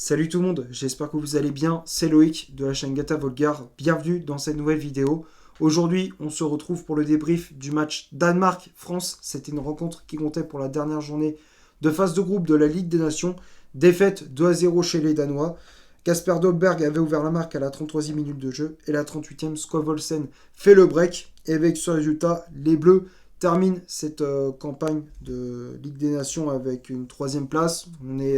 Salut tout le monde, j'espère que vous allez bien, c'est Loïc de la chaîne Gata Volgar, bienvenue dans cette nouvelle vidéo. Aujourd'hui, on se retrouve pour le débrief du match Danemark-France. C'était une rencontre qui comptait pour la dernière journée de phase de groupe de la Ligue des Nations. Défaite 2-0 chez les Danois. Kasper Dolberg avait ouvert la marque à la 33e minute de jeu et la 38e, Skovholsen fait le break. Et avec ce résultat, les Bleus terminent cette campagne de Ligue des Nations avec une troisième place. On est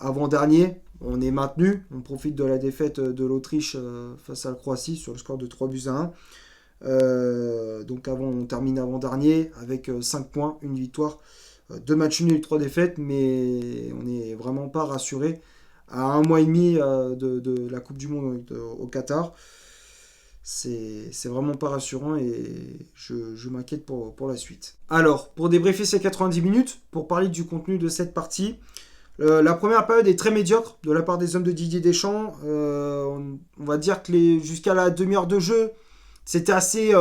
avant-dernier, on est maintenu. On profite de la défaite de l'Autriche face à la Croatie sur le score de 3-1. Donc on termine avant-dernier avec 5 points, une victoire, 2 matchs nuls et 3 défaites, mais on n'est vraiment pas rassuré à un mois et demi de la Coupe du Monde au Qatar. C'est vraiment pas rassurant et je m'inquiète pour la suite. Alors, pour débriefer ces 90 minutes, pour parler du contenu de cette partie, la première période est très médiocre de la part des hommes de Didier Deschamps. On va dire que jusqu'à la demi-heure de jeu, c'était assez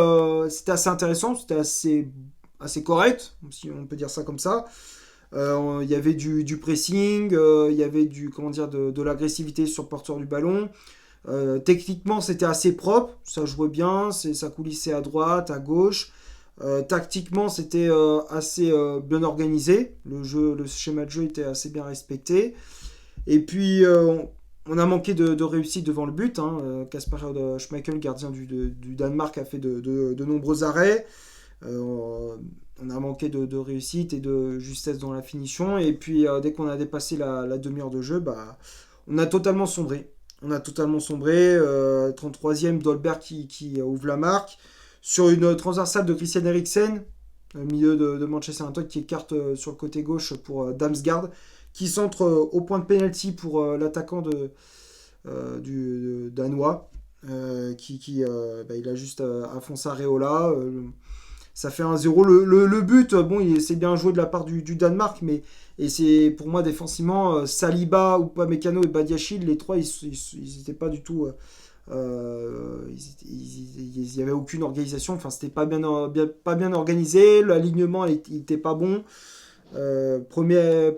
intéressant, c'était assez correct, si on peut dire ça comme ça. Il y avait du pressing, il y avait de l'agressivité sur le porteur du ballon. Techniquement, c'était assez propre, ça jouait bien, ça coulissait à droite, à gauche. Tactiquement, c'était assez bien organisé. Le schéma de jeu était assez bien respecté. Et puis, on a manqué de réussite devant le but. Kasper Schmeichel, gardien du Danemark, a fait de nombreux arrêts. On a manqué de réussite et de justesse dans la finition. Et puis, dès qu'on a dépassé la demi-heure de jeu, on a totalement sombré. 33e, Dolberg qui ouvre la marque. Sur une transversale de Christian Eriksen, au milieu de Manchester United, qui écarte sur le côté gauche pour Damsgaard, qui centre au point de pénalty pour l'attaquant du Danois, il a juste à foncer Areola. Ça fait 1-0. Le but, c'est bien joué de la part du Danemark, et c'est pour moi défensivement, Saliba, Upamecano et Badiachil, les trois, ils n'étaient pas du tout... il n'y avait aucune organisation, enfin c'était pas bien organisé, l'alignement il était pas bon. Premier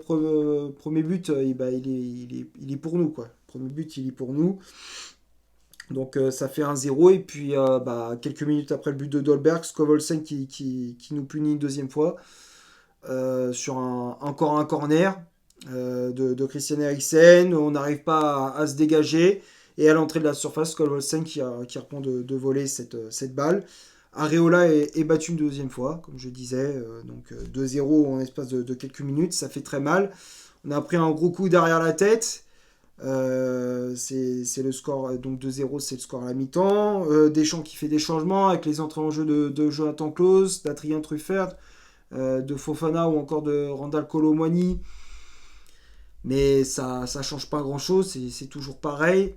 but, il est pour nous quoi. Premier but il est pour nous. Donc ça fait 1-0 et puis quelques minutes après le but de Dolberg, Skovholsen qui nous punit une deuxième fois sur encore un corner de Christian Eriksen. On n'arrive pas à se dégager. Et à l'entrée de la surface, Skovholsen qui reprend de voler cette balle. Areola est battu une deuxième fois, comme je disais. Donc 2-0 en espace de quelques minutes. Ça fait très mal. On a pris un gros coup derrière la tête. C'est le score. Donc 2-0, c'est le score à la mi-temps. Deschamps qui fait des changements avec les entrées en jeu de Jonathan Klaus, d'Adrien Truffert, de Fofana ou encore de Randal Kolo Muani. Mais ça change pas grand-chose. C'est toujours pareil.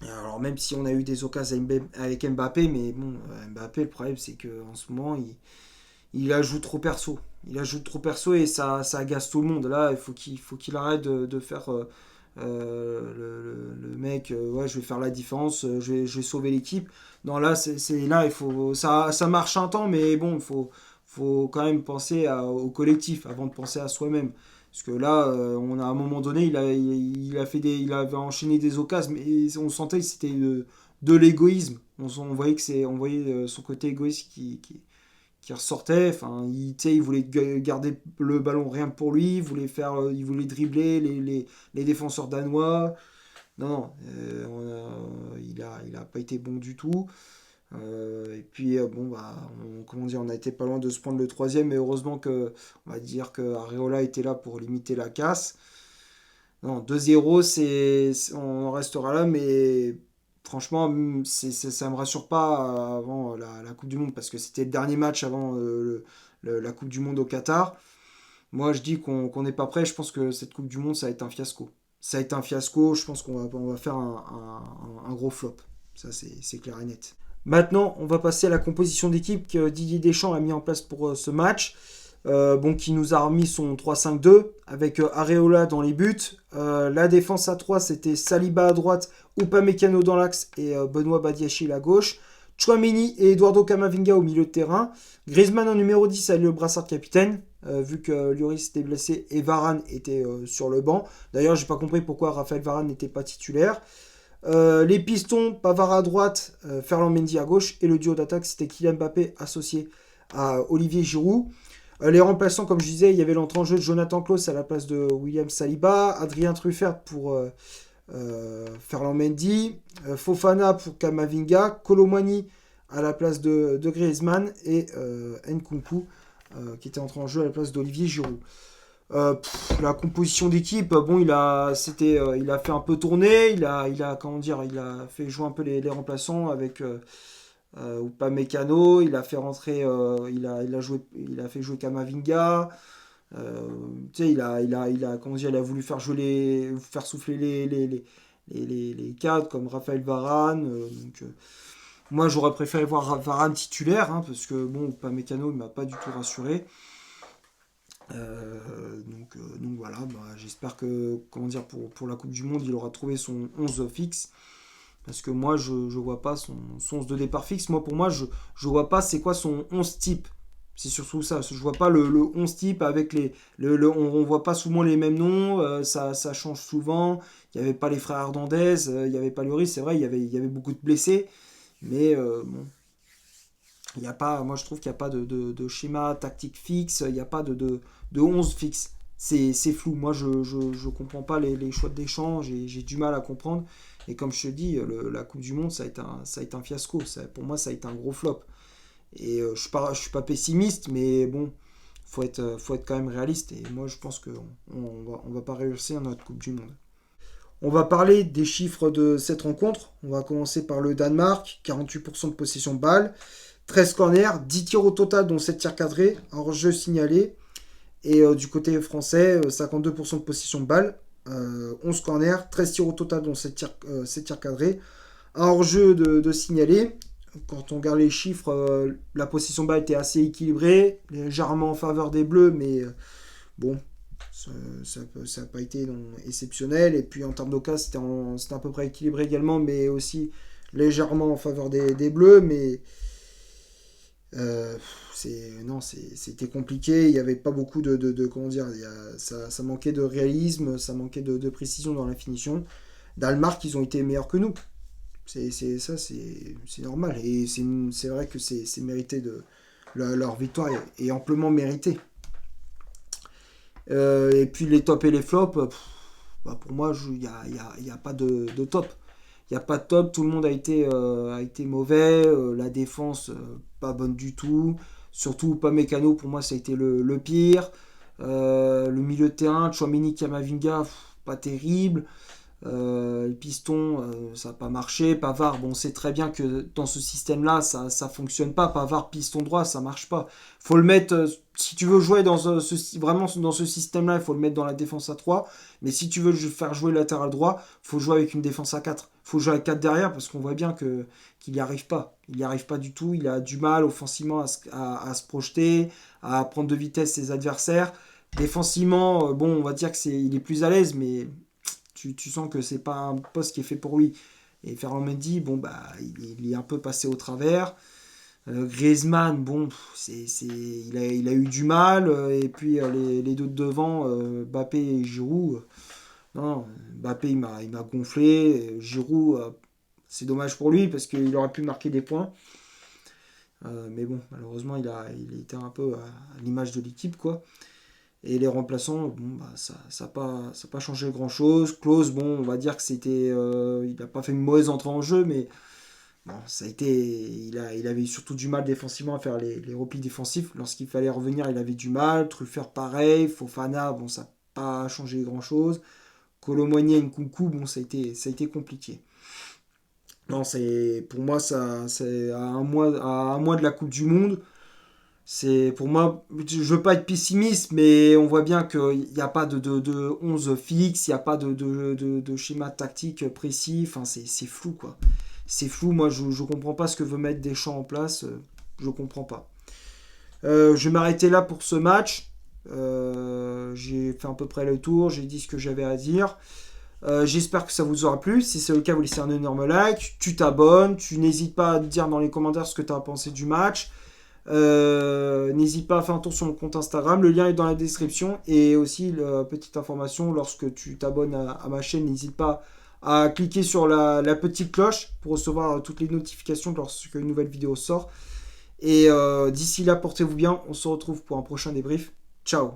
Alors même si on a eu des occasions avec Mbappé, mais bon, Mbappé, le problème c'est qu'en ce moment, il ajoute trop perso. Il ajoute trop perso et ça agace tout le monde. Là, il faut qu'il arrête de faire le mec, ouais, je vais faire la différence, je vais sauver l'équipe. Non, là, là, ça marche un temps, mais bon, faut quand même penser au collectif avant de penser à soi-même. Parce que là, on a à un moment donné, il avait enchaîné des occasions, mais on sentait que c'était de l'égoïsme. On voyait son côté égoïste qui ressortait. Enfin, il voulait garder le ballon rien que pour lui. Il voulait dribbler les défenseurs danois. Non, il a pas été bon du tout. Et puis on a été pas loin de se prendre le troisième, mais heureusement on va dire que Areola était là pour limiter la casse. Non, 2-0, on en restera là, mais franchement, ça me rassure pas avant la Coupe du Monde, parce que c'était le dernier match avant la Coupe du Monde au Qatar. Moi, je dis qu'on n'est pas prêt. Je pense que cette Coupe du Monde, ça va être un fiasco. Ça va être un fiasco. Je pense qu'on va faire un gros flop. Ça, c'est clair et net. Maintenant, on va passer à la composition d'équipe que Didier Deschamps a mis en place pour ce match. Qui nous a remis son 3-5-2 avec Areola dans les buts. La défense à 3, c'était Saliba à droite, Upamecano dans l'axe et Benoît Badiachil à gauche. Tchouaméni et Eduardo Camavinga au milieu de terrain. Griezmann en numéro 10 avec le brassard de capitaine. vu que Lloris était blessé et Varane était sur le banc. D'ailleurs, j'ai pas compris pourquoi Raphaël Varane n'était pas titulaire. Les pistons, Pavard à droite, Ferland Mendy à gauche, et le duo d'attaque, c'était Kylian Mbappé associé à Olivier Giroud. Les remplaçants, comme je disais, il y avait l'entrée en jeu de Jonathan Klaus à la place de William Saliba, Adrien Truffert pour Ferland Mendy, Fofana pour Kamavinga, Colomani à la place de Griezmann et Nkunku qui était entré en jeu à la place d'Olivier Giroud. La composition d'équipe, bon, il a fait un peu tourner, comment dire, il a fait jouer un peu les remplaçants avec Upamecano, il a fait rentrer, il a fait jouer Kamavinga. Tu sais, comment dire, il a voulu faire faire souffler les cadres comme Raphaël Varane. Moi, j'aurais préféré voir Varane titulaire, hein, parce que bon, Upamecano, il m'a pas du tout rassuré. Donc voilà, j'espère que comment dire, pour la Coupe du Monde, il aura trouvé son 11 fixe. Parce que moi, je vois pas son 11 de départ fixe. Moi, pour moi, je vois pas c'est quoi son 11 type. C'est surtout ça. Je vois pas le 11 type avec on voit pas souvent les mêmes noms. Ça change souvent. Il n'y avait pas les frères Hernandez. Il n'y avait pas Lloris. C'est vrai, il y avait beaucoup de blessés. Mais bon, il y a pas, moi je trouve qu'il n'y a pas de schéma tactique fixe, il n'y a pas de 11 fixe. C'est flou. Moi je comprends pas les choix de Deschamps, j'ai du mal à comprendre. Et comme je te dis, la Coupe du Monde, ça a été un fiasco. Pour moi, ça a été un gros flop. Et je suis pas pessimiste, mais bon, faut être quand même réaliste. Et moi je pense qu'on on va pas réussir notre Coupe du Monde. On va parler des chiffres de cette rencontre. On va commencer par le Danemark, 48% de possession de balle. 13 corners, 10 tirs au total, dont 7 tirs cadrés, un hors-jeu signalé. Et du côté français, 52% de possession de balle, 11 corners, 13 tirs au total, dont 7 tirs cadrés, un hors-jeu de signalé. Quand on regarde les chiffres, la possession de balle était assez équilibrée, légèrement en faveur des Bleus, mais bon, ça n'a pas été exceptionnel. Et puis en termes d'occasion, c'était à peu près équilibré également, mais aussi légèrement en faveur des Bleus, mais c'était compliqué. Il n'y avait pas beaucoup comment dire, ça manquait de réalisme, ça manquait de précision dans la finition. Danemark, ils ont été meilleurs que nous. C'est normal. Et c'est vrai que c'est mérité leur victoire est amplement méritée. Et puis les tops et les flops, pour moi, il n'y a pas de top. Il n'y a pas de top, tout le monde a été mauvais, la défense pas bonne du tout, surtout Upamecano pour moi ça a été le pire, le milieu de terrain, Tchouaméni Kamavinga, pas terrible, le piston ça n'a pas marché, Pavard, bon c'est très bien que dans ce système là ça fonctionne pas, Pavard piston droit ça marche pas, faut le mettre, si tu veux jouer vraiment dans ce système là il faut le mettre dans la défense à 3, mais si tu veux faire jouer latéral droit, faut jouer avec une défense à 4. Faut jouer à 4 derrière parce qu'on voit bien qu'il n'y arrive pas. Il n'y arrive pas du tout. Il a du mal offensivement à se projeter, à prendre de vitesse ses adversaires. Défensivement, bon, on va dire il est plus à l'aise, mais tu sens que c'est pas un poste qui est fait pour lui. Et Ferland Mendy, bon, il est un peu passé au travers. Griezmann, bon, il a eu du mal. Et puis les deux de devant, Mbappé et Giroud. Non, Mbappé il m'a gonflé. Giroud, c'est dommage pour lui parce qu'il aurait pu marquer des points. Mais bon, malheureusement, il était un peu à l'image de l'équipe, quoi. Et les remplaçants, bon, ça n'a pas changé grand-chose. Klose, bon, on va dire que il n'a pas fait une mauvaise entrée en jeu, mais bon, il avait surtout du mal défensivement à faire les replis défensifs. Lorsqu'il fallait revenir, il avait du mal. Truffert, pareil. Fofana, bon, ça n'a pas changé grand-chose. Colomani et Nkunku, bon, ça a été compliqué. Non, pour moi, c'est à un mois de la Coupe du Monde. C'est pour moi, je veux pas être pessimiste, mais on voit bien qu'il n'y a pas de 11 fixe, il n'y a pas de schéma tactique précis. Enfin, c'est flou, quoi. C'est flou. Moi, je comprends pas ce que veut mettre Deschamps en place. Je comprends pas. Je vais m'arrêter là pour ce match. J'ai fait à peu près le tour, j'ai dit ce que j'avais à dire. J'espère que ça vous aura plu. Si c'est le cas, vous laissez un énorme like, tu t'abonnes, tu n'hésites pas à dire dans les commentaires ce que tu as pensé du match. N'hésite pas à faire un tour sur mon compte Instagram, le lien est dans la description. Et aussi, petite information, lorsque tu t'abonnes à ma chaîne, n'hésite pas à cliquer sur la petite cloche pour recevoir toutes les notifications lorsque une nouvelle vidéo sort. Et d'ici là, portez-vous bien, on se retrouve pour un prochain débrief. Ciao.